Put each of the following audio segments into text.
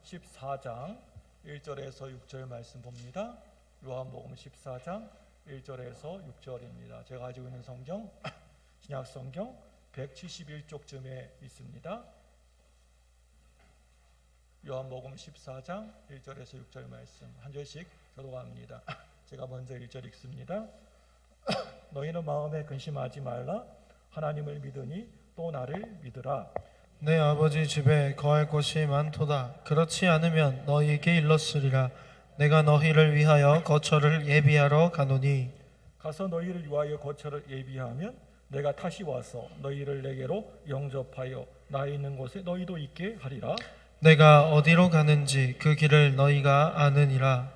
14장 1절에서 6절 말씀 봅니다. 요한복음 14장 1절에서 6절입니다. 제가 가지고 있는 성경 신약성경 171쪽쯤에 있습니다. 요한복음 14장 1절에서 6절 말씀 한 절씩 교독합니다. 제가 먼저 1절 읽습니다. 너희는 마음에 근심하지 말라. 하나님을 믿으니 또 나를 믿으라. 내 아버지 집에 거할 곳이 많도다. 그렇지 않으면 너희에게 일렀으리라. 내가 너희를 위하여 거처를 예비하러 가노니 가서 너희를 위하여 거처를 예비하면 내가 다시 와서 너희를 내게로 영접하여 나 있는 곳에 너희도 있게 하리라. 내가 어디로 가는지 그 길을 너희가 아느니라.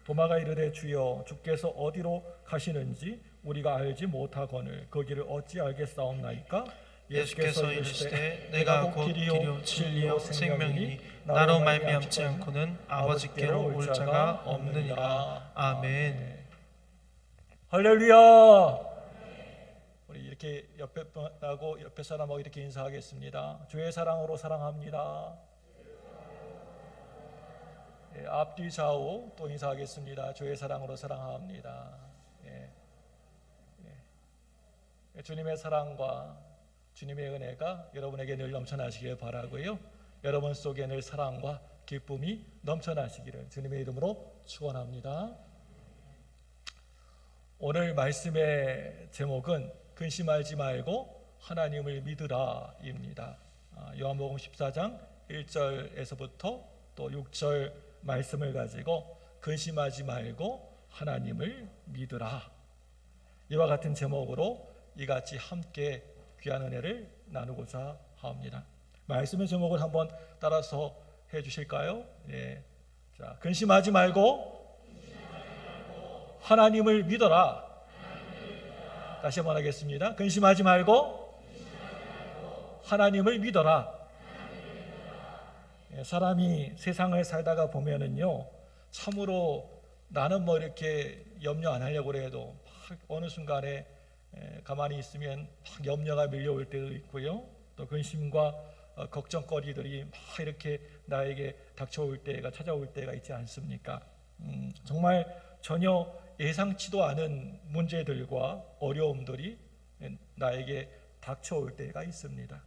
도마가 이르되 주여 주께서 어디로 가시는지 우리가 알지 못하거늘 그 길을 어찌 알겠사옵나이까? 예수께서 이르시되 내가 곧 길이요 진리요 생명이니 나로 말미암지 않고는 아버지께로 올 자가 없느니라. 아멘. 할렐루야. 우리 이렇게 옆에 사람하고 이렇게 인사하겠습니다. 주의 사랑으로 사랑합니다. 앞뒤 좌우 또 인사하겠습니다. 주의 사랑으로 사랑합니다. 주님의 사랑과 주님의 은혜가 여러분에게 늘 넘쳐나시길 바라고요. 여러분 속에 늘 사랑과 기쁨이 넘쳐나시기를 주님의 이름으로 축원합니다. 오늘 말씀의 제목은 근심하지 말고 하나님을 믿으라입니다. 요한복음 14장 1절에서부터 또 6절 말씀을 가지고 근심하지 말고 하나님을 믿으라, 이와 같은 제목으로 이같이 함께 귀한 은혜를 나누고자 합니다. 말씀의 제목을 한번 따라서 해주실까요? 자, 근심하지 말고 하나님을 믿어라. 다시 한번 하겠습니다. 근심하지 말고 하나님을 믿어라. 사람이 세상을 살다가 보면은요, 참으로 나는 뭐 이렇게 염려 안 하려고 해도 막 어느 순간에 가만히 있으면 막 염려가 밀려올 때도 있고요, 또 근심과 걱정거리들이 막 이렇게 나에게 닥쳐올 때가 찾아올 때가 있지 않습니까? 정말 전혀 예상치도 않은 문제들과 어려움들이 나에게 닥쳐올 때가 있습니다.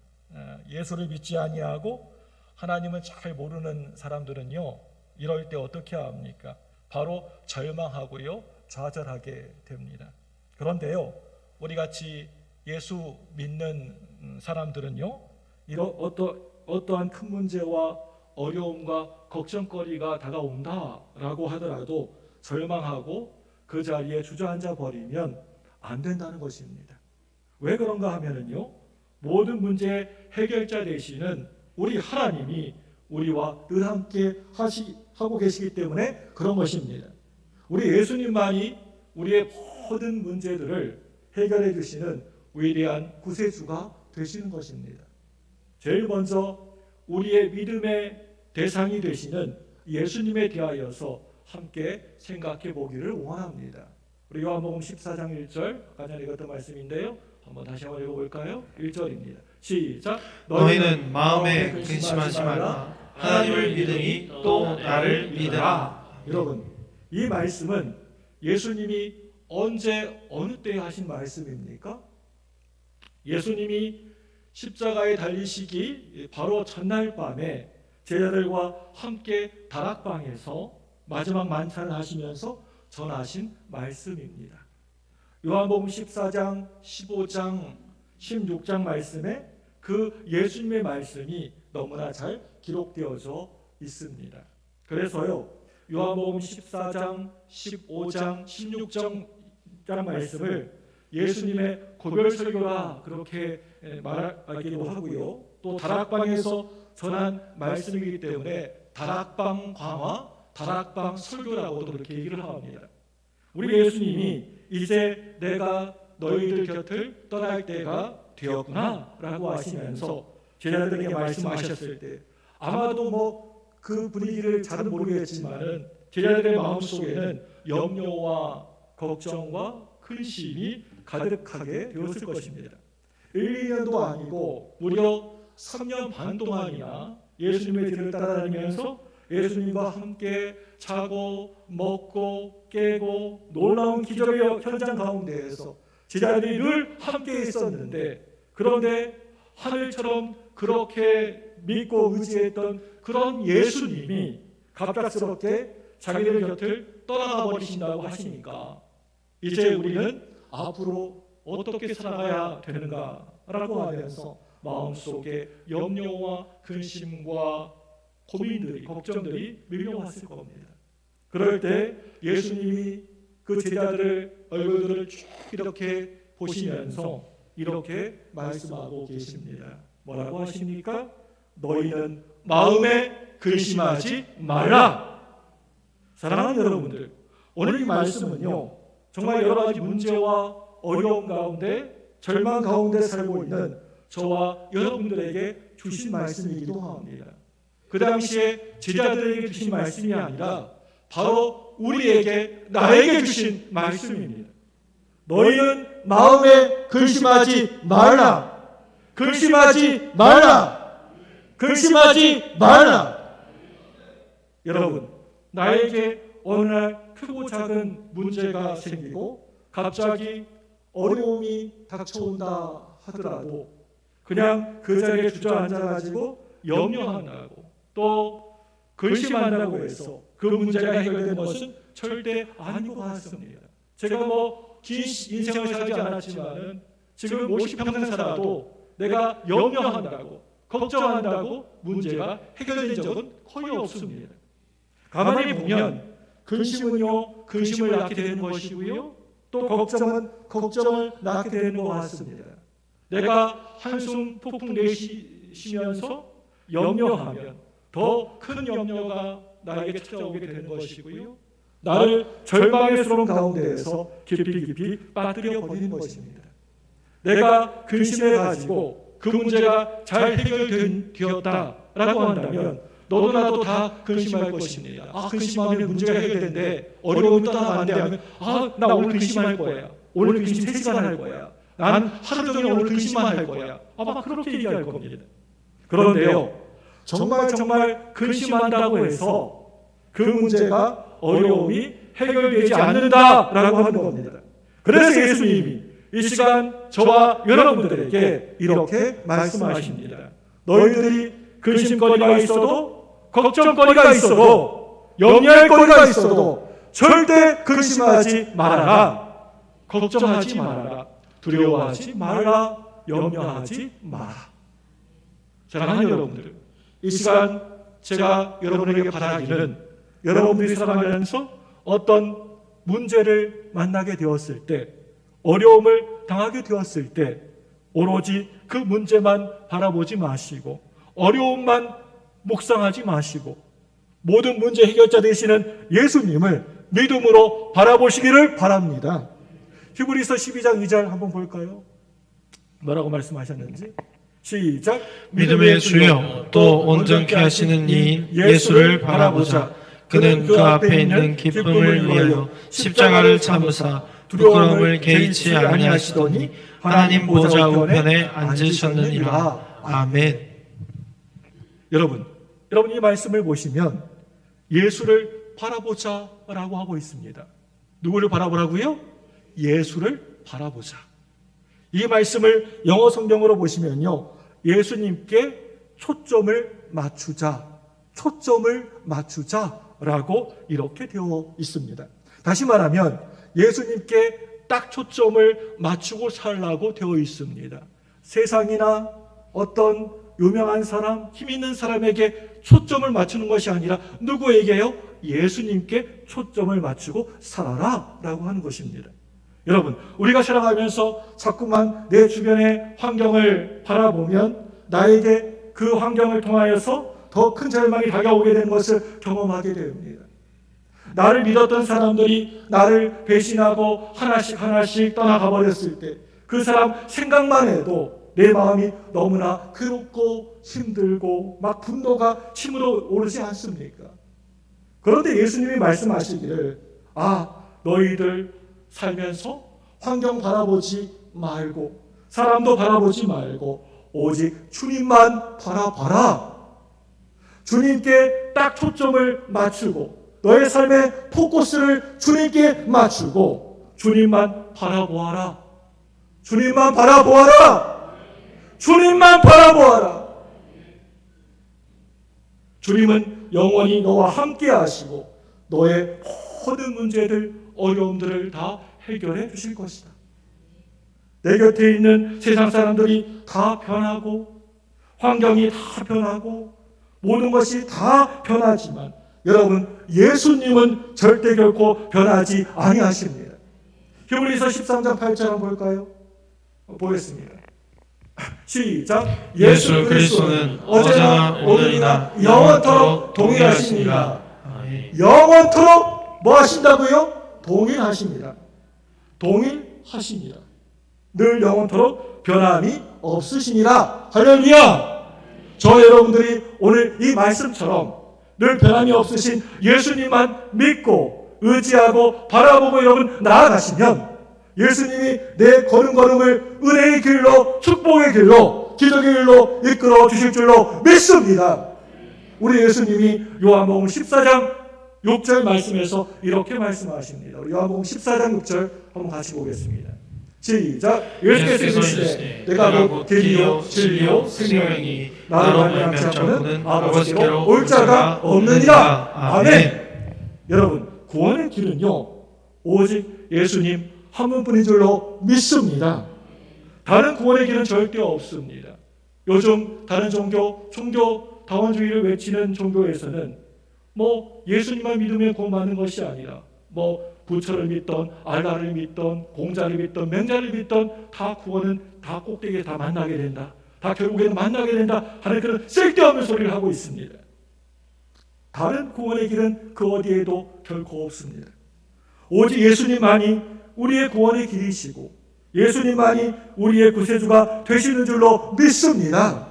예수를 믿지 아니하고 하나님을 잘 모르는 사람들은요, 이럴 때 어떻게 합니까? 바로 절망하고요, 좌절하게 됩니다. 그런데요, 우리 같이 예수 믿는 사람들은요, 이런 어떠한 큰 문제와 어려움과 걱정거리가 다가온다라고 하더라도 절망하고 그 자리에 주저앉아 버리면 안 된다는 것입니다. 왜 그런가 하면은요, 모든 문제의 해결자 되시는 우리 하나님이 우리와 늘 함께 하고 계시기 때문에 그런 것입니다. 우리 예수님만이 우리의 모든 문제들을 해결해 주시는 위대한 구세주가 되시는 것입니다. 제일 먼저 우리의 믿음의 대상이 되시는 예수님에 대하여서 함께 생각해 보기를 원합니다. 우리 요한복음 14장 1절 아까 전에 읽었던 말씀인데요, 한번 다시 한번 읽어볼까요? 1절입니다. 시작. 너희는 마음에 근심하지 말라. 하나님을 믿으니 또 나를 믿으라. 여러분, 이 말씀은 예수님이 언제 어느 때에 하신 말씀입니까? 예수님이 십자가에 달리시기 바로 전날 밤에 제자들과 함께 다락방에서 마지막 만찬을 하시면서 전하신 말씀입니다. 요한복음 14장, 15장, 16장 말씀에 그 예수님의 말씀이 너무나 잘 기록되어져 있습니다. 그래서요, 요한복음 14장, 15장, 16장 말씀을 예수님의 고별 설교라 그렇게 말하기도 하고요, 또 다락방에서 전한 말씀이기 때문에 다락방 강화, 다락방 설교라고도 그렇게 얘기를 합니다. 우리 예수님이 이제 내가 너희들 곁을 떠날 때가 되었구나 라고 하시면서 제자들에게 말씀하셨을 때 아마도 뭐 그 분위기를 잘은 모르겠지만은 제자들의 마음속에는 염려와 걱정과 근심이 가득하게 되었을 것입니다. 1, 2년도 아니고 무려 3년 반 동안이나 예수님의 뒤를 따라다니면서 예수님과 함께 자고 먹고 깨고 놀라운 기적의 현장 가운데에서 제자들이 늘 함께 있었는데, 그런데 하늘처럼 그렇게 믿고 의지했던 그런 예수님이 갑작스럽게 자기들 곁을 떠나가 버리신다고 하시니까 이제 우리는 앞으로 어떻게 살아가야 되는가라고 하면서 마음속에 염려와 근심과 고민들이, 걱정들이 밀려왔을 겁니다. 그럴 때 예수님이 그 제자들의 얼굴들을 쭉 이렇게 보시면서 이렇게 말씀하고 계십니다. 뭐라고 하십니까? 너희는 마음에 근심하지 말라. 사랑하는 여러분들, 오늘 이 말씀은요, 정말 여러 가지 문제와 어려움 가운데, 절망 가운데 살고 있는 저와 여러분들에게 주신 말씀이기도 합니다. 그 당시에 제자들에게 주신 말씀이 아니라 바로 우리에게, 나에게 주신 말씀입니다. 너희는 마음에 근심하지 말라. 근심하지 말라. 근심하지 말라. 여러분, 나에게 어느 날 크고 작은 문제가 생기고 갑자기 어려움이 닥쳐온다 하더라도 그냥 그 자리에 주저앉아가지고 염려한다고 또 근심한다고 해서 그 문제가 해결되는 것은 절대 아닌 것 같습니다. 제가 긴 인생을 살지 않았지만은 지금 50평생 살아도 내가 염려한다고 걱정한다고 문제가 해결된 적은 거의 없습니다. 가만히 보면 근심은요, 근심을 낳게 되는 것이고요, 또 걱정은 걱정을 낳게 되는 것 같습니다. 내가 한숨 푹푹 내쉬면서 염려하면 더 큰 염려가 나에게 찾아오게 되는 것이고요, 나를 절망의 수렁 가운데에서 깊이 빠뜨려 버리는 것입니다. 내가 근심해 가지고 그 문제가 잘 해결되었다라고 한다면 너도 나도 다 근심할 것입니다. 근심하면 문제가 해결된대, 어려움이 떠나면 안 돼 하면 나 오늘 근심할 거야. 오늘 근심 3시간 할 거야. 난 하루 종일 오늘 근심만 할 거야. 아마 그렇게 얘기할 겁니다. 그런데요, 정말 근심한다고 해서 그 문제가, 어려움이 해결되지 않는다라고 하는 겁니다. 그래서 예수님이 이 시간 저와 여러분들에게 이렇게 말씀하십니다. 너희들이 근심거리가 있어도, 걱정거리가 있어도, 염려할 거리가 있어도 절대 근심하지 말아라. 걱정하지 말아라. 두려워하지 말라. 염려하지 마라. 사랑하는 여러분들, 이 시간 제가 여러분에게 바라기는, 여러분들이 살아가면서 어떤 문제를 만나게 되었을 때, 어려움을 당하게 되었을 때 오로지 그 문제만 바라보지 마시고, 어려움만 묵상하지 마시고, 모든 문제 해결자 되시는 예수님을 믿음으로 바라보시기를 바랍니다. 히브리서 12장 2절 한번 볼까요? 뭐라고 말씀하셨는지. 시작. 믿음의 주여 또 온전케 하시는 이인 예수를 바라보자. 그는 그 앞에 있는 기쁨을 위하여 십자가를 참으사 부끄러움을 개의치 아니하시더니 하나님 보좌 우편에 앉으셨느니라. 아멘. 여러분 이 말씀을 보시면 예수를 바라보자라고 하고 있습니다. 누구를 바라보라고요? 예수를 바라보자. 이 말씀을 영어 성경으로 보시면요, 예수님께 초점을 맞추자라고 이렇게 되어 있습니다. 다시 말하면 예수님께 딱 초점을 맞추고 살라고 되어 있습니다. 세상이나 어떤 유명한 사람, 힘 있는 사람에게 초점을 맞추는 것이 아니라 누구에게요? 예수님께 초점을 맞추고 살아라 라고 하는 것입니다. 여러분, 우리가 살아가면서 자꾸만 내 주변의 환경을 바라보면 나에게 그 환경을 통하여서 더 큰 절망이 다가오게 되는 것을 경험하게 됩니다. 나를 믿었던 사람들이 나를 배신하고 하나씩 떠나가 버렸을 때 그 사람 생각만 해도 내 마음이 너무나 괴롭고 힘들고 막 분노가 침으로 오르지 않습니까? 그런데 예수님이 말씀하시기를 너희들 살면서 환경 바라보지 말고 사람도 바라보지 말고 오직 주님만 바라봐라. 주님께 딱 초점을 맞추고 너의 삶의 포커스를 주님께 맞추고 주님만 바라보아라. 주님만 바라보아라. 주님만 바라보아라. 주님은 영원히 너와 함께 하시고 너의 모든 문제들, 어려움들을 다 해결해 주실 것이다. 내 곁에 있는 세상 사람들이 다 변하고 환경이 다 변하고 모든 것이 다 변하지만 여러분, 예수님은 절대 결코 변하지 아니하십니다. 히브리서 13장 8절 한번 볼까요? 보겠습니다. 시작. 예수 그리스도는 어제나 오늘이나 영원토록 동일하시니라. 영원토록 뭐 하신다고요? 동일하십니다. 동일하시니라. 늘 영원토록 변함이 없으시니라. 할렐루야. 저 여러분들이 오늘 이 말씀처럼 늘 변함이 없으신 예수님만 믿고 의지하고 바라보고 여러분 나아가시면 예수님이 내 걸음걸음을 은혜의 길로, 축복의 길로, 기적의 길로 이끌어 주실 줄로 믿습니다. 우리 예수님이 요한복음 14장 6절 말씀에서 이렇게 말씀하십니다. 요한복음 14장 6절 한번 같이 보겠습니다. 시작. 예수께서 이르시되 내가 곧 길이요 진리요 생명이니 나로 말미암지 않고는 아버지께로 올 자가 없느니라. 아멘. 여러분, 구원의 길은요 오직 예수님 한 분뿐인 줄로 믿습니다. 다른 구원의 길은 절대 없습니다. 요즘 다른 종교 다원주의를 외치는 종교에서는 뭐 예수님만 믿으면 구원받는 것이 아니라 뭐 부처를 믿던 알라를 믿던 공자를 믿던 맹자를 믿던 다 구원은 다 꼭대기에 다 만나게 된다. 다 결국에는 만나게 된다 하는 그런 쓸데없는 소리를 하고 있습니다. 다른 구원의 길은 그 어디에도 결코 없습니다. 오직 예수님만이 우리의 구원의 길이시고 예수님만이 우리의 구세주가 되시는 줄로 믿습니다.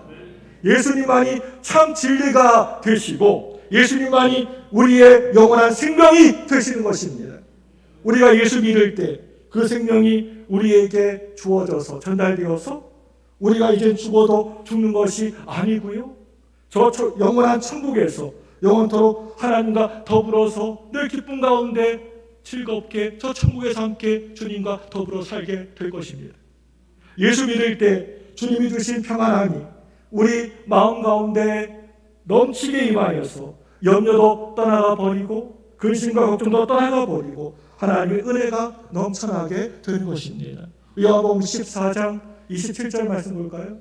예수님만이 참 진리가 되시고 예수님만이 우리의 영원한 생명이 되시는 것입니다. 우리가 예수 믿을 때 그 생명이 우리에게 주어져서 전달되어서 우리가 이제 죽어도 죽는 것이 아니고요. 저 영원한 천국에서 영원토록 하나님과 더불어서 늘 기쁨 가운데 즐겁게 저 천국에서 함께 주님과 더불어 살게 될 것입니다. 예수 믿을 때 주님이 주신 평안함이 우리 마음 가운데 넘치게 임하여서 염려도 떠나가 버리고 근심과 걱정도 떠나가 버리고 하나님의 은혜가 넘쳐나게 되는 것입니다. 요한복음 14장 27절 말씀 볼까요?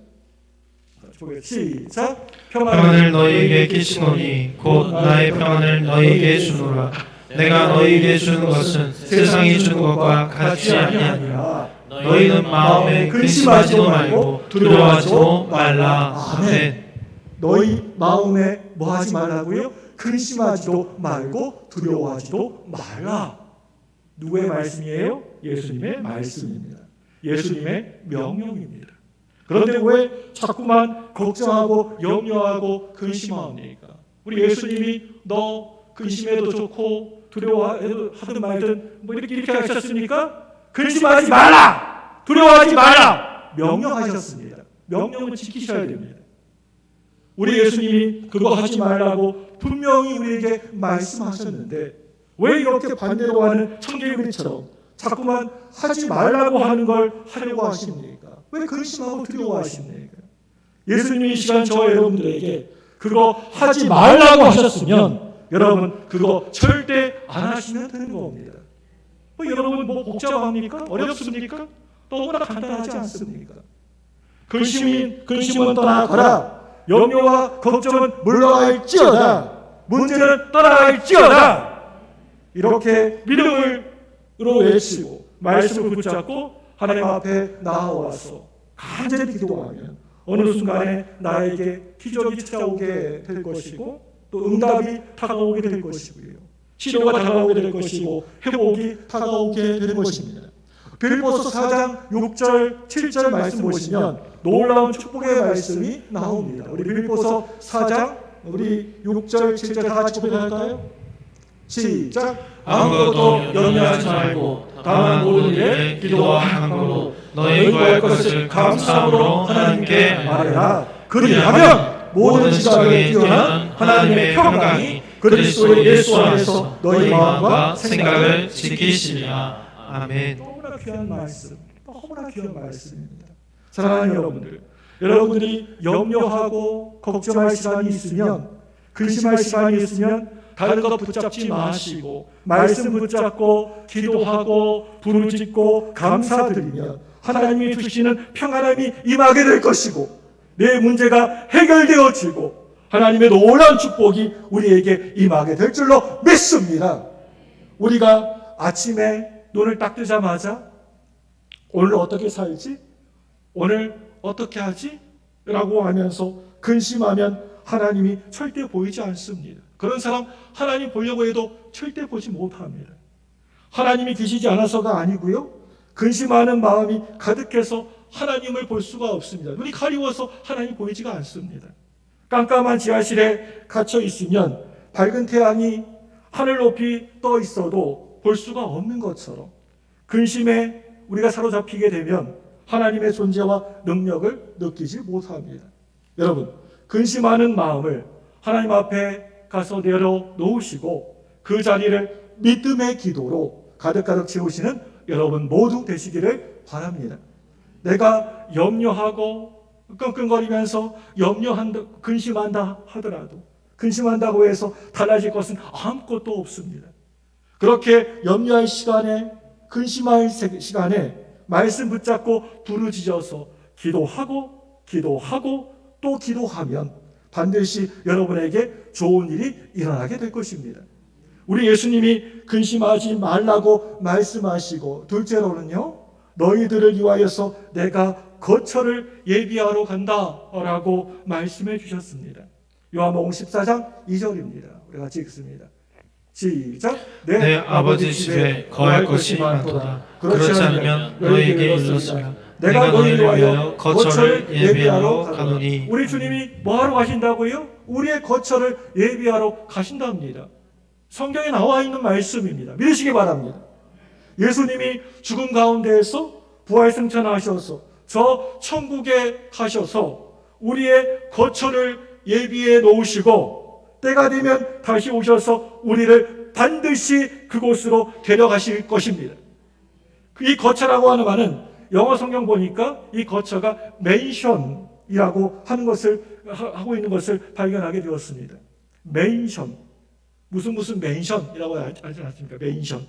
시작. 평안을 너희에게 끼치노니 곧 나의 평안을 너희에게 주노라. 내가 너희에게 주는 것은 세상이 주는 것과 같지 아니하니라. 너희는 마음에 근심하지도 말고 두려워하지도 말라. 아멘. 너희 마음에 뭐 하지 말라고요? 근심하지도 말고 두려워하지도 말라. 누구의 말씀이에요? 예수님의 말씀입니다. 예수님의 명령입니다. 그런데 왜 자꾸만 걱정하고 염려하고 근심하옵니까? 우리 예수님이 너 근심해도 좋고 두려워하든 말든 뭐 이렇게 하셨습니까? 근심하지 말라! 두려워하지 말라! 명령하셨습니다. 명령은 지키셔야 됩니다. 우리 예수님이 그거 하지 말라고 분명히 우리에게 말씀하셨는데 왜 이렇게 반대로 하는 청개구리처럼 자꾸만 하지 말라고 하는 걸 하려고 하십니까? 왜 근심하고 두려워하십니까? 예수님이 이 시간 저와 여러분들에게 그거 하지 말라고 하셨으면 여러분 그거 절대 안 하시면 되는 겁니다. 여러분 뭐 복잡합니까? 어렵습니까? 너무나 간단하지 않습니까? 근심은 떠나가라. 염려와 걱정은 물러갈지어다. 문제는 떠나갈지어다. 이렇게 믿음으로 외치고 말씀을 붙잡고 하나님 앞에 나아와서 간절히 기도하면 어느 순간에 나에게 기적이 찾아오게 될 것이고 또 응답이 다가오게 될 것이고요. 치료가 다가오게 될 것이고 회복이 다가오게 될 것입니다. 빌립보서 4장 6절 7절 말씀 보시면 놀라운 축복의 말씀이 나옵니다. 우리 빌립보서 4장 우리 6절 7절 다 같이 고백할까요? 시작. 아무것도 염려하지 말고 다만 모든 일에 기도와 간구로 너희 구할 것을 감사함으로 하나님께 말해라. 그리하면 모든 지각에 뛰어난 하나님의 평강이 그리스도 예수 안에서 너희 마음과 생각을 지키시리라. 아멘. 너무나 귀한 말씀, 너무나 귀한 말씀입니다. 사랑하는 여러분들, 여러분들이 염려하고 걱정할 시간이 있으면, 근심할 시간이 있으면 다른 것 붙잡지 마시고 말씀 붙잡고 기도하고 부르짖고 감사드리면 하나님이 주시는 평안함이 임하게 될 것이고, 내 문제가 해결되어지고 하나님의 놀라운 축복이 우리에게 임하게 될 줄로 믿습니다. 우리가 아침에 눈을 딱 뜨자마자 오늘 어떻게 살지? 오늘 어떻게 하지? 라고 하면서 근심하면 하나님이 절대 보이지 않습니다. 그런 사람 하나님 보려고 해도 절대 보지 못합니다. 하나님이 계시지 않아서가 아니고요, 근심하는 마음이 가득해서 하나님을 볼 수가 없습니다. 눈이 가리워서 하나님 보이지가 않습니다. 깜깜한 지하실에 갇혀 있으면 밝은 태양이 하늘 높이 떠 있어도 볼 수가 없는 것처럼, 근심에 우리가 사로잡히게 되면 하나님의 존재와 능력을 느끼지 못합니다. 여러분, 근심하는 마음을 하나님 앞에 가서 내려놓으시고 그 자리를 믿음의 기도로 가득가득 채우시는 여러분 모두 되시기를 바랍니다. 내가 염려하고 끙끙거리면서 근심한다 하더라도, 근심한다고 해서 달라질 것은 아무것도 없습니다. 그렇게 염려할 시간에, 근심할 시간에 말씀 붙잡고 부르짖어서 기도하고 또 기도하면 반드시 여러분에게 좋은 일이 일어나게 될 것입니다. 우리 예수님이 근심하지 말라고 말씀하시고, 둘째로는요, 너희들을 위하여서 내가 거처를 예비하러 간다라고 말씀해 주셨습니다. 요한복음 14장 2절입니다. 우리 같이 읽습니다. 시작. 내 아버지 집에 거할 것이 많도다. 그렇지 않으면 너희에게 일렀으면 내가 너희를 위하여 거처를 예비하러 가노니. 우리 주님이 뭐하러 가신다고요? 우리의 거처를 예비하러 가신답니다. 성경에 나와 있는 말씀입니다. 믿으시기 바랍니다. 예수님이 죽음 가운데에서 부활승천하셔서 저 천국에 가셔서 우리의 거처를 예비해 놓으시고 때가 되면 다시 오셔서 우리를 반드시 그곳으로 데려가실 것입니다. 이 거처라고 하는 말은 영어 성경 보니까 이 거처가 맨션이라고 하는 것을 하고 있는 것을 발견하게 되었습니다. 맨션, 무슨 맨션이라고 하지 않습니까? 맨션.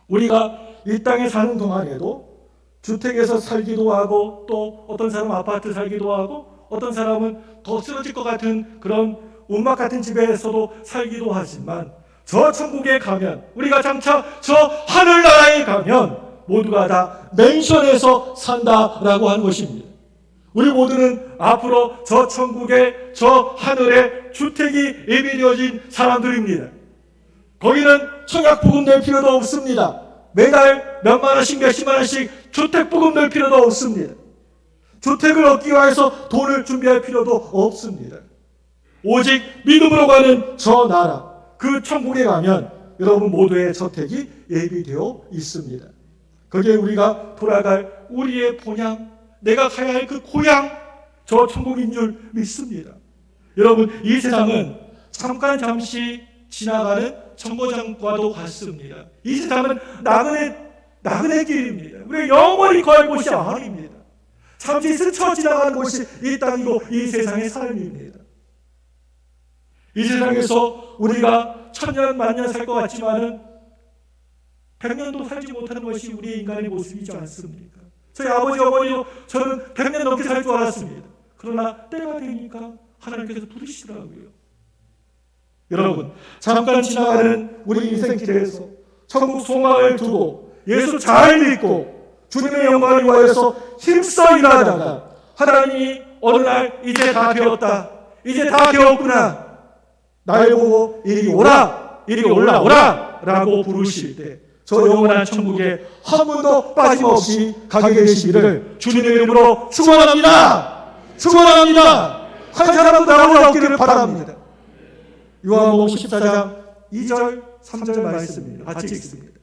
우리가 이 땅에 사는 동안에도 주택에서 살기도 하고, 또 어떤 사람은 아파트 살기도 하고, 어떤 사람은 더 쓰러질 것 같은 그런 운막 같은 집에서도 살기도 하지만, 저 천국에 가면, 우리가 장차 저 하늘나라에 가면 모두가 다 맨션에서 산다라고 하는 것입니다. 우리 모두는 앞으로 저 천국에, 저 하늘에 주택이 예비되어진 사람들입니다. 거기는 청약부금 낼 필요도 없습니다. 매달 몇만 원씩 몇십만 원씩 주택부금 낼 필요도 없습니다. 주택을 얻기 위해서 돈을 준비할 필요도 없습니다. 오직 믿음으로 가는 저 나라, 그 천국에 가면 여러분 모두의 저택이 예비되어 있습니다. 거기에 우리가 돌아갈 우리의 본향, 내가 가야 할 그 고향, 저 천국인 줄 믿습니다. 여러분, 이 세상은 잠시 지나가는 정거장과도 같습니다. 이 세상은 나그네 길입니다. 우리가 영원히 거할 곳이 아닙니다. 잠시 스쳐 지나가는 곳이 이 땅이고 이 세상의 삶입니다. 이 세상에서 우리가 천년 만년 살 것 같지만은 100년도 살지 못하는 것이 우리의 인간의 모습이지 않습니까? 저희 아버지 어머니도 저는 100년 넘게 살 줄 알았습니다. 그러나 때가 되니까 하나님께서 부르시더라고요. 여러분, 잠깐 지나가는 우리 인생길에서 천국 소망을 두고 예수 잘 믿고 주님의 영광을 위하여서 힘써 일하다가 하나님이 어느 날 이제 다 되었다, 이제 다 되었구나, 날 보고 이리 오라, 이리 올라오라 라고 부르실 때 저 영원한 천국에 한 분도 빠짐없이 가게 되시기를 주님의 이름으로 축원합니다. 축원합니다. 한 사람도 나오지 없기를 바랍니다. 요한복음 14장 2절 3절 말씀입니다. 같이 읽습니다.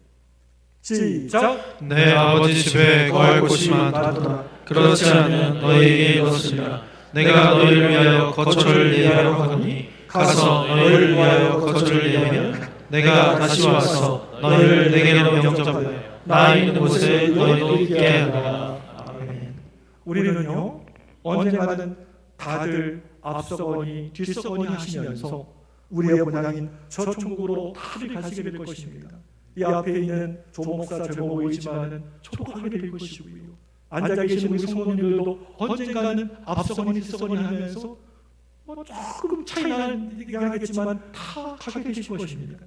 시작. 내 아버지 집에 거할 곳이 많도다. 그렇지 않으면 너희에게 이르렀으리라. 내가 너희를 위하여 거처를 예비하러 가노니 가서 너희를 위하여 거처를 내면 내가 다시 와서 너희를 내게로 영접하여 나 있는 곳에 너희도 있게 하라. 아멘. 우리는요 언젠가는 다들 앞서거니 뒤서거니 하시면서 우리의 본향인 저 천국으로 다들 가시게 될 것입니다. 이 앞에 있는 조목사 젊어 보이지만은 저도 가게 될 것이고요. 앉아 계신 우리 성도님들도 언젠가는 앞서거니 뒤서거니 하면서 조금 차이 나는 얘기하겠지만 다 가게 되실 것입니다.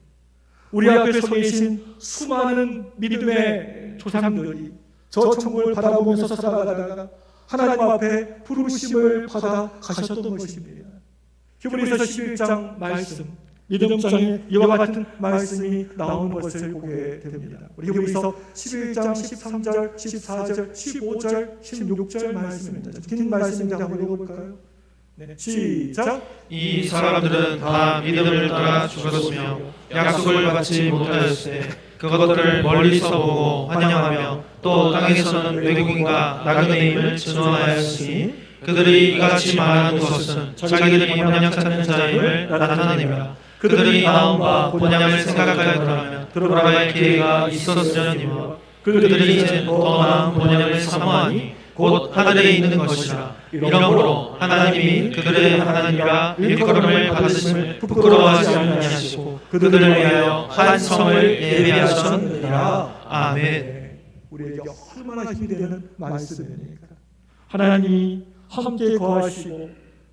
우리 앞에 서 계신 수많은 믿음의 조상들이 저 천국을 바라보면서 살아가다가 하나님 앞에 부르심을 받아 가셨던 것입니다. 히브리서 11장 말씀, 믿음장에 이와 같은 말씀이 나오는 것을 보게 됩니다. 우리 히브리서 11장 13절, 14절, 15절, 16절 말씀입니다. 긴 말씀인데 한번 읽어볼까요? 네, 시작. 이 사람들은 다 믿음을 따라 죽었으며 약속을 받지 못하였으되 그것들을 멀리서 보고 환영하며 또 땅에서는 외국인과 나그네임을 증언하였으니 그들이 이같이 말하는 것은 자기들이 본향 찾는 자임을 나타내니라. 그들이 나온 바 본향을 생각하였더라면 돌아갈 할 기회가 있었으려니와 그들이 이제 더 나은 본향을 사모하니 곧 하늘에 있는 것이라. 이러므로 하나님이 그들의 하나님과 일컬음을 받으심을 부끄러워하지 아니하시고 그들을 위하여 한 성을 예비하셨느니라. 아멘. 우리에게 얼마나 힘이 되는 말씀입니까? 하나님이 함께 거하시고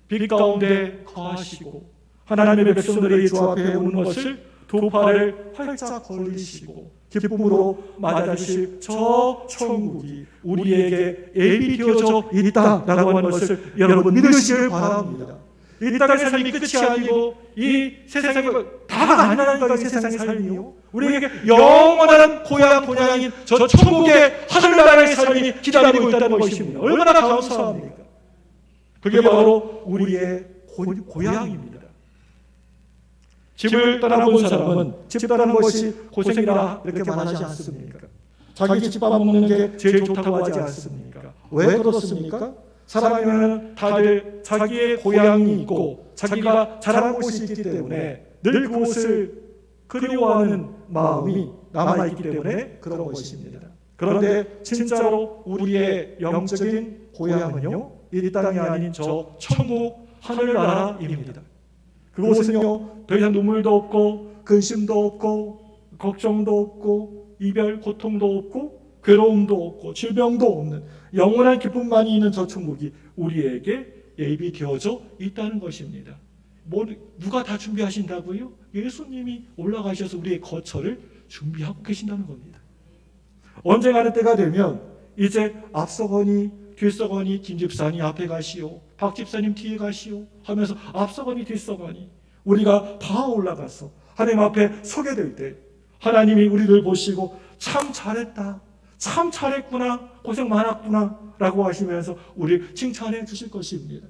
빛 가운데 거하시고 하나님의 백성들이 주 앞에 오는 것을 두 팔을 활짝 벌리시고 기쁨으로 맞아주실 저 천국이 우리에게 예비 되어져 있다라고 하는 것을 여러분 믿으시길 바랍니다. 이 땅의 삶이 끝이 아니고 이 세상이 다가 아니라니까. 이 세상의 삶이요 우리에게 영원한 고향 본향인 저 천국의 하늘나라의 삶이 기다리고 있다는 것입니다. 얼마나 감사합니까? 그게 바로 우리의 고향입니다. 집을 떠나본 사람은 집 떠나는 것이 고생이라 이렇게 말하지 않습니까? 자기 집밥 먹는 게 제일 좋다고 하지 않습니까? 왜 그렇습니까? 사람이면 다들 자기의 고향이 있고 자기가 자란 곳이 있기 때문에 늘 그곳을 그리워하는 마음이 남아있기 때문에 그런 것입니다. 그런데 진짜로 우리의 영적인 고향은요 이 땅이 아닌 저 천국 하늘나라입니다. 그곳은요 더 이상 눈물도 없고 근심도 없고 걱정도 없고 이별 고통도 없고 괴로움도 없고 질병도 없는 영원한 기쁨만이 있는 저 천국이 우리에게 예비되어져 있다는 것입니다. 누가 다 준비하신다고요? 예수님이 올라가셔서 우리의 거처를 준비하고 계신다는 겁니다. 언젠가는 때가 되면 이제 앞서거니 뒤서거니 김 집사님 앞에 가시오, 박 집사님 뒤에 가시오 하면서 앞서거니 뒤서거니 우리가 다 올라가서 하나님 앞에 서게 될 때 하나님이 우리를 보시고 참 잘했다, 참 잘했구나, 고생 많았구나 라고 하시면서 우리를 칭찬해 주실 것입니다.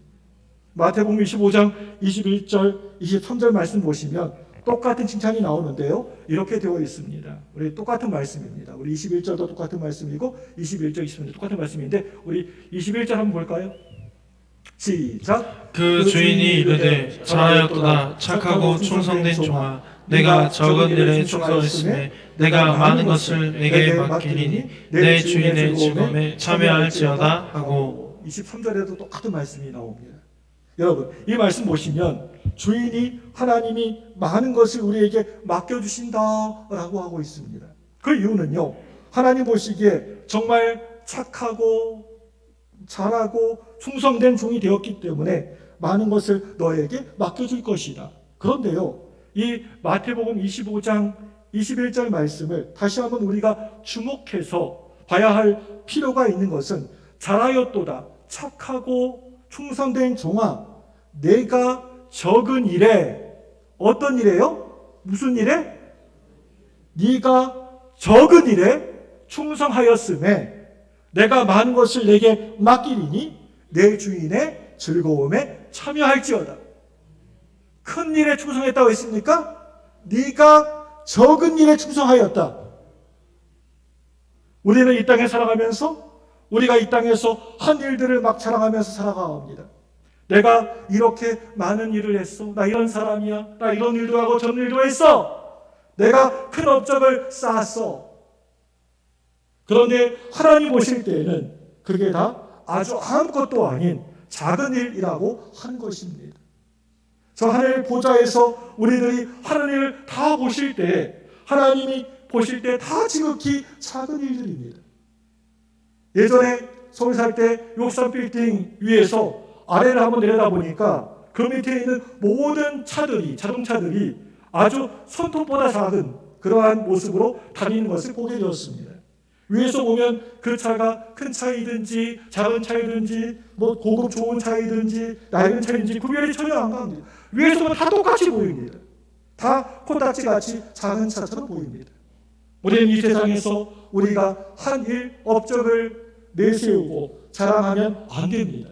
마태복음 25장 21절 23절 말씀 보시면 똑같은 칭찬이 나오는데요 이렇게 되어 있습니다. 우리 똑같은 말씀입니다. 우리 21절도 똑같은 말씀이고 21절 23절 똑같은 말씀인데 우리 21절 한번 볼까요? 시작. 그 주인이 이르되 잘하였도다 착하고 충성된 종아 내가 적은 일에 충성했으며 내가 많은 것을 내게 맡기리니 내 주인의 즐거움에 참여할지어다 하고 23절에도 똑같은 말씀이 나옵니다. 여러분 이 말씀 보시면 주인이 하나님이 많은 것을 우리에게 맡겨주신다라고 하고 있습니다. 그 이유는요 하나님 보시기에 정말 착하고 잘하고 충성된 종이 되었기 때문에 많은 것을 너에게 맡겨줄 것이다. 그런데요 이 마태복음 25장 21절 말씀을 다시 한번 우리가 주목해서 봐야 할 필요가 있는 것은 잘하였도다 착하고 충성된 종아 내가 적은 일에 어떤 일에요? 무슨 일에? 네가 적은 일에 충성하였음에 내가 많은 것을 내게 맡기리니 내 주인의 즐거움에 참여할지어다. 큰 일에 충성했다고 했습니까? 네가 적은 일에 충성하였다. 우리는 이 땅에 살아가면서 우리가 이 땅에서 한 일들을 막 자랑하면서 살아갑니다. 내가 이렇게 많은 일을 했어. 나 이런 사람이야. 나 이런 일도 하고 저런 일도 했어. 내가 큰 업적을 쌓았어. 그런데 하나님 보실 때에는 그게 다 아주 아무것도 아닌 작은 일이라고 하는 것입니다. 저 하늘 보좌에서 우리들이 하나님을 다 보실 때, 하나님이 보실 때 다 지극히 작은 일들입니다. 예전에 서울 살 때 용산 빌딩 위에서 아래를 한번 내려다보니까 그 밑에 있는 모든 차들이, 자동차들이 아주 손톱보다 작은 그러한 모습으로 다니는 것을 보게 되었습니다. 위에서 보면 그 차가 큰 차이든지 작은 차이든지 뭐 고급 좋은 차이든지 낡은 차이든지 구별이 전혀 안 갑니다. 위에서 보면 다 똑같이 보입니다. 다 코딱지같이 작은 차처럼 보입니다. 우리는 이 세상에서 우리가 한 일 업적을 내세우고 자랑하면 안 됩니다.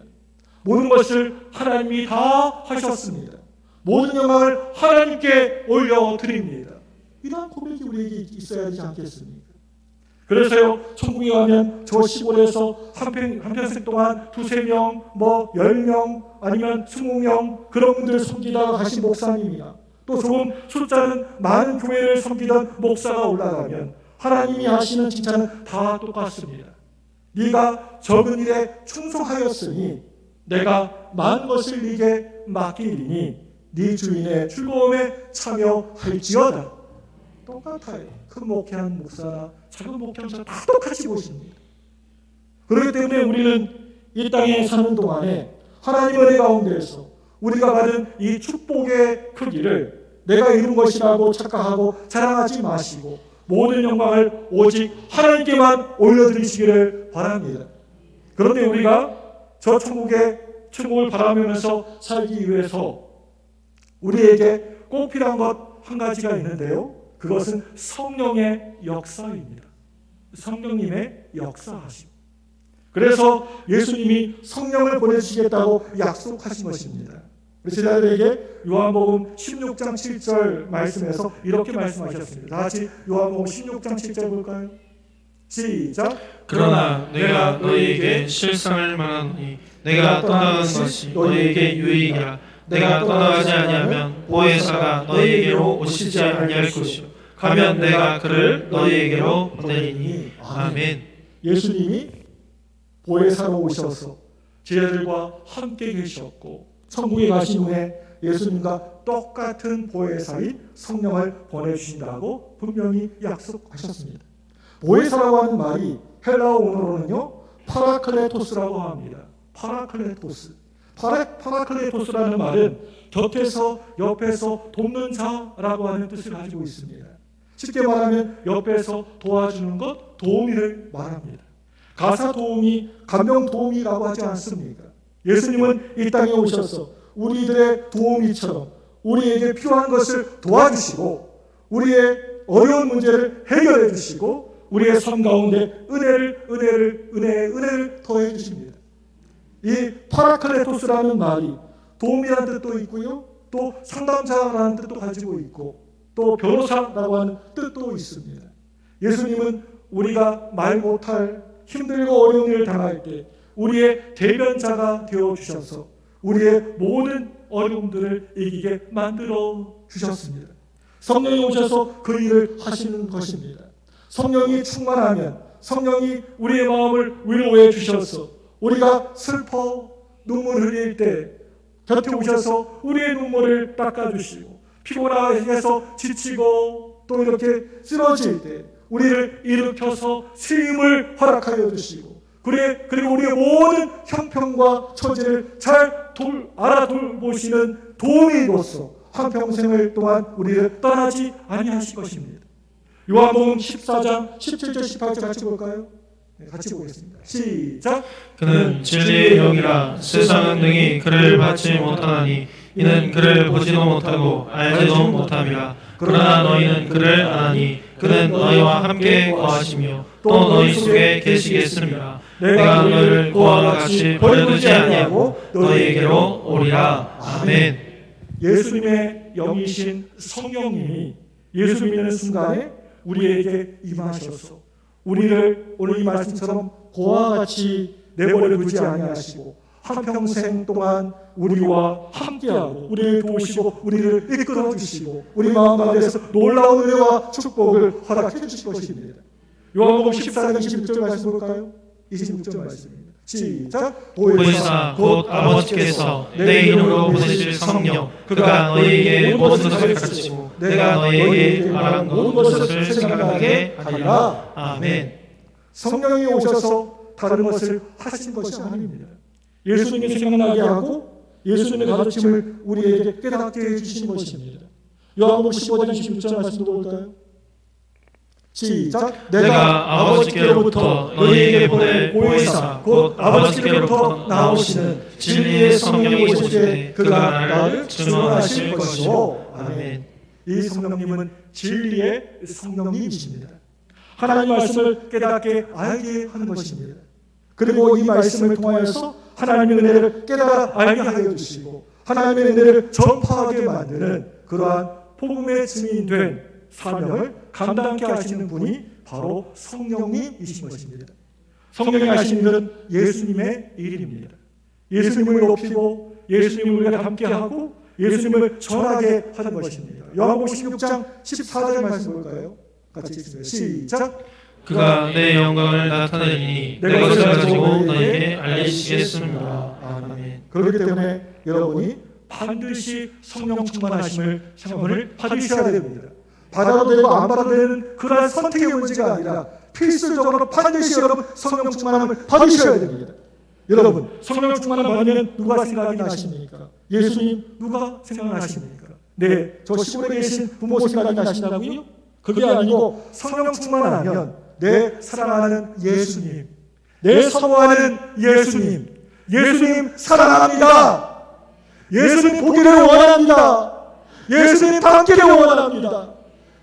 모든 것을 하나님이 다 하셨습니다. 모든 영광을 하나님께 올려드립니다. 이러한 고백이 우리에게 있어야 되지 않겠습니까? 그래서요, 천국에 가면 저 시골에서 한평생 동안 2-3명, 뭐 10명, 아니면 20명 그런 분들을 섬기다가 가신 목사님이나 또 조금 숫자는 많은 교회를 섬기던 목사가 올라가면 하나님이 하시는 칭찬은 다 똑같습니다. 네가 적은 일에 충성하였으니 내가 많은 것을 네게 맡기리니 네 주인의 즐거움에 참여할지어다. 똑같아요. 큰 목회한 목사나 작은 목회한 목사 다 똑같이 보십니다. 그렇기 때문에 우리는 이 땅에 사는 동안에 하나님의 은혜 가운데에서 우리가 받은 이 축복의 크기를 내가 이룬 것이라고 착각하고 자랑하지 마시고 모든 영광을 오직 하나님께만 올려드리시기를 바랍니다. 그런데 우리가 저 천국을 바라보면서 살기 위해서 우리에게 꼭 필요한 것 한 가지가 있는데요. 그것은 성령의 역사입니다. 성령님의 역사하심. 그래서 예수님이 성령을 보내주시겠다고 약속하신 것입니다. 우리 제자들에게 요한복음 16장 7절 말씀에서 이렇게 말씀하셨습니다. 다 같이 요한복음 16장 7절 볼까요? 시작. 그러나 내가 너희에게 실상을 말하노니 내가 떠나간 것이 너희에게 유익이라. 내가 떠나가지 아니하면 보혜사가 너희에게로 오시지 아니할 것이요 가면 내가 그를 너희에게로 보내리니. 아멘. 예수님이 보혜사로 오셔서 제자들과 함께 계셨고 천국에 가신 후에 예수님과 똑같은 보혜사인 성령을 보내주신다고 분명히 약속하셨습니다. 보혜사라고 하는 말이 헬라어 원어로는요 파라클레토스라고 합니다. 파라클레토스라는 말은 곁에서 옆에서 돕는 자라고 하는 뜻을 가지고 있습니다. 쉽게 말하면 옆에서 도와주는 것, 도우미를 말합니다. 가사 도우미, 감명 도우미라고 하지 않습니까? 예수님은 이 땅에 오셔서 우리들의 도우미처럼 우리에게 필요한 것을 도와주시고 우리의 어려운 문제를 해결해 주시고 우리의 삶 가운데 은혜를 더해 주십니다. 이 파라클레토스라는 말이 도움이라는 뜻도 있고요. 또 상담자라는 뜻도 가지고 있고 또 변호사라고 하는 뜻도 있습니다. 예수님은 우리가 말 못할 힘들고 어려운 일을 당할 때 우리의 대변자가 되어주셔서 우리의 모든 어려움들을 이기게 만들어 주셨습니다. 성령이 오셔서 그 일을 하시는 것입니다. 성령이 충만하면 성령이 우리의 마음을 위로해 주셔서 우리가 슬퍼 눈물 흘릴 때 곁에 오셔서 우리의 눈물을 닦아주시고 피곤해서 지치고 또 이렇게 쓰러질 때 우리를 일으켜서 새 힘을 허락하여 주시고 그리고 우리의 모든 형편과 처지를 잘 알아돌보시는 도우미로서 한평생을 동안 우리를 떠나지 아니하실 것입니다. 요한복음 14장 17절 18절 같이 볼까요? 네, 같이 보겠습니다. 시작. 그는 진리의 영이라 세상은 능히 그를 받지 못하나니 이는 그를 보지도 못하고 알지도 못함이라. 그러나 너희는 그를 아나니 그는 너희와 함께 거하시며 또 너희 속에 계시겠습니다. 내가 너희를 고아와 같이 버려두지 아니하고 너희에게로 오리라. 아멘. 예수님의 영이신 성령님이 예수 믿는 순간에 우리에게 임하셔서 우리를 오늘 이 말씀처럼 고아와 같이 내버려 두지 아니하시고 한평생 동안 우리와 함께하고 우리를 도우시고 우리를 이끌어 주시고 우리 마음 가운데서 놀라운 은혜와 축복을 허락해 주실 것입니다. 요한복음 14장 26절 말씀 볼까요? 26절 말씀입니다. 시작. 보혜사 곧 아버지께서 내 이름으로 보내실 성령 그가 너희에게 모든 것을 가르치고 내가 너희에게 말한 모든 것을 생각나게 하리라. 아멘. 성령이 오셔서 다른 것을 하신 것이 아닙니다. 예수님이 생각나게 하고 예수님의 가르침을 우리에게 깨닫게 해주신 것입니다. 요한복음 15장 26절 말씀 볼까요? 시작. 내가 아버지께로부터 너희에게 보낼 보혜사 곧 아버지께로부터 나오시는 진리의 성령이 오실 때 그가 나를 증언하실 것이요. 아멘. 이 성령님은 진리의 성령님이십니다. 하나님 말씀을 깨닫게 알게 하는 것입니다. 그리고 이 말씀을 통하여서 하나님의 은혜를 깨달아 알게 하여 주시고 하나님의 은혜를 전파하게 만드는 그러한 복음의 증인된 사명을 감당케 하시는 분이 바로 성령님이신 것입니다. 성령이 하시는 일은 예수님의 일입니다. 예수님을 높이고 예수님을 우리가 닮게 하고 예수님을 전하게 하는 것입니다. 요한복음 16장 14절 말씀 볼까요? 같이 읽습니다. 시작. 그가 내 영광을 나타내니 내 것을 가지고 너에게 알리시겠습니다. 아멘. 그렇기 때문에 여러분이 반드시 성령 충만하심을 생각을 받으셔야 됩니다. 받아도 되고 안 받아도 되는 그러한 선택의 문제가 아니라 필수적으로 반드시 여러분 성령 충만함을 받으셔야 됩니다. 여러분 성령 충만함 받으면 누가 생각이 나십니까? 예수님 누가 생각나십니까? 네, 저 시골에 계신 부모 생각이 나신다고요? 그게 아니고 성령 충만하면 내 사랑하는 예수님, 내 사모하는 예수님, 예수님 사랑합니다. 예수님 보기를 원합니다. 예수님 닮기를 원합니다.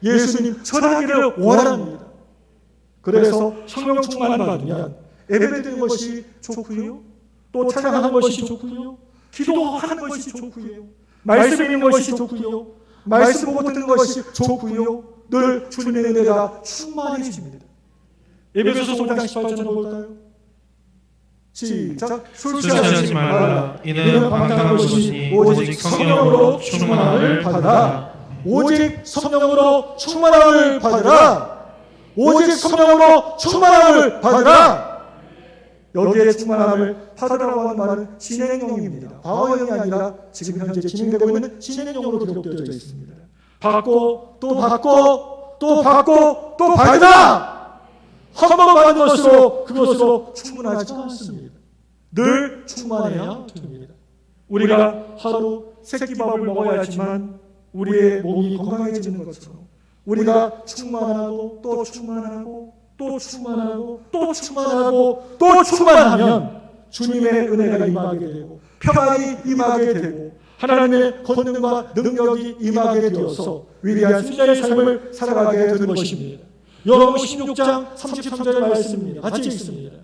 예수님 전하기를 원합니다. 그래서 성령 충만 받으면 예배드리는 것이 좋고요. 또 찬양하는 것이 좋고요. 기도하는 것이 좋고요. 말씀 읽는 것이 좋고요. 말씀 보고 듣는 것이 좋고요. 늘 주님의 은혜가 충만해집니다. 에베소서 5장 18절 볼까요? 시작. 술 취하지 말라. 이는 방탕한 것이니 오직 성령으로 충만함을 받으라. 오직 성령으로 충만함을 받으라. 오직 성령으로 충만함을 받으라. 여기에 충만함을 받으라고 하는 말은 진행형입니다. 과거형이 아니라 지금 현재 진행되고 있는 진행형으로 기록되어져 있습니다. 받고 또 받고 또 받고 또 받으라. 한 번 받은 것으로 그것으로 충분하지 않습니다. 늘 충만해야 됩니다. 우리가 하루 새끼밥을 먹어야지만 우리의 몸이 건강해지는 것처럼 우리가 충만하고 또 충만하고 또 충만하고 또 충만하고 또 충만하면 주님의 은혜가 임하게 되고 평안이 임하게 되고 하나님의 권능과 능력이 임하게 되어서 위대한 승리의 삶을 살아가게 되는 것입니다. 요한복음 16장 33절 말씀입니다. 같이 읽습니다.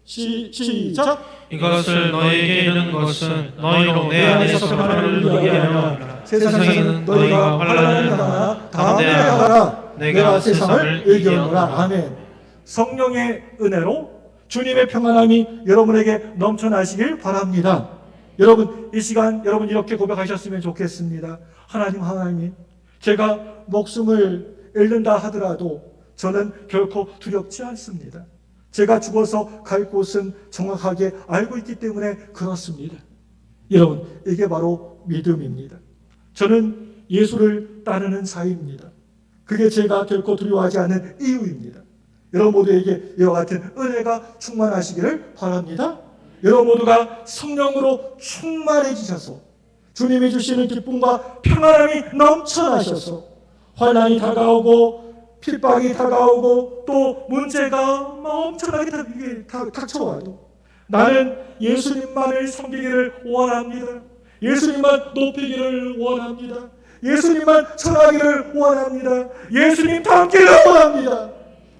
시작. 이것을 너에게 이르는 것은 너희로 내 안에서 평안을 누리게 하려 함이라. 세상에는 너희가 환난을 당하나 담대하라. 내가 세상을 이겨노라. 아멘. 성령의 은혜로 주님의 평안함이 여러분에게 넘쳐나시길 바랍니다. 여러분 이 시간 여러분 이렇게 고백하셨으면 좋겠습니다. 하나님 제가 목숨을 잃는다 하더라도 저는 결코 두렵지 않습니다. 제가 죽어서 갈 곳은 정확하게 알고 있기 때문에 그렇습니다. 여러분 이게 바로 믿음입니다. 저는 예수를 따르는 자입니다. 그게 제가 결코 두려워하지 않는 이유입니다. 여러분 모두에게 이와 같은 은혜가 충만하시기를 바랍니다. 여러분 모두가 성령으로 충만해지셔서 주님이 주시는 기쁨과 평안함이 넘쳐나셔서 환난이 다가오고 핍박이 다가오고 또 문제가 엄청나게 닥쳐와도 나는 예수님만을 섬기기를 원합니다. 예수님만 높이기를 원합니다. 예수님만 전하기를 원합니다. 예수님 닮기를 원합니다.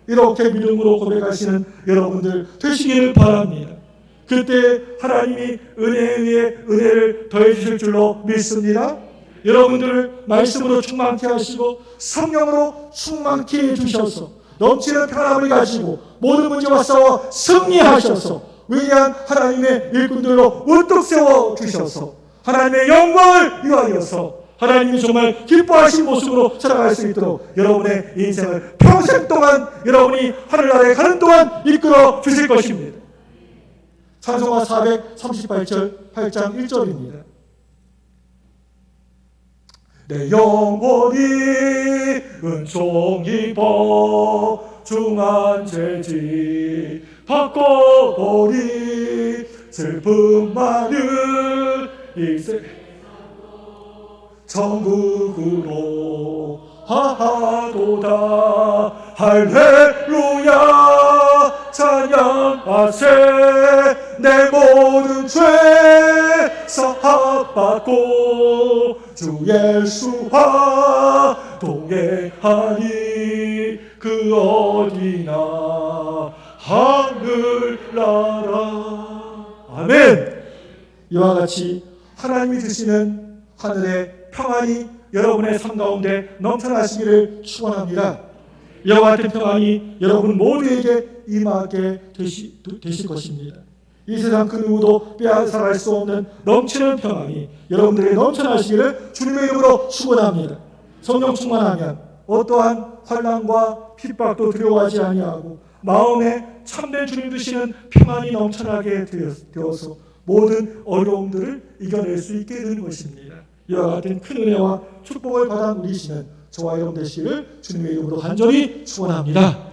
이렇게 믿음으로 고백하시는 여러분들 되시기를 바랍니다. 그때 하나님이 은혜에 의해 은혜를 더해 주실 줄로 믿습니다. 여러분들을 말씀으로 충만케 하시고 성령으로 충만케 해주셔서 넘치는 평안함을 가지고 모든 문제와 싸워 승리하셔서 위대한 하나님의 일꾼들로 우뚝 세워주셔서 하나님의 영광을 위하여서 하나님이 정말 기뻐하신 모습으로 살아갈 수 있도록 여러분의 인생을 평생 동안 여러분이 하늘나라에 가는 동안 이끌어 주실 것입니다. 찬송가 438절 8장 1절입니다. 내 영혼이 은총 입어 중한 죄지 바꿔버리 슬픔 많은 이세 천국으로 하하도다 할렐루야 찬양하세 내 모든 죄 사함받고 주 예수와 동행하니 그 어디나 하늘나라. 아멘. 이와 같이 하나님이 주시는 하늘의 평안이 여러분의 삶 가운데 넘쳐나시기를 축원합니다. 이와 같은 평안이 여러분 모두에게 임하게 되실 것입니다. 이 세상 그 누구도 빼앗아갈 수 없는 넘치는 평안이 여러분들에게 넘쳐나시기를 주님의 이름으로 축원합니다. 성령 충만하면 어떠한 환난과 핍박도 두려워하지 아니하고 마음에 참된 주님 주시는 평안이 넘쳐나게 되어서 모든 어려움들을 이겨낼 수 있게 되는 것입니다. 이와 같은 큰 은혜와 축복을 받아 누리시는 저와 여러분 되시기를 주님의 이름으로 간절히 축원합니다.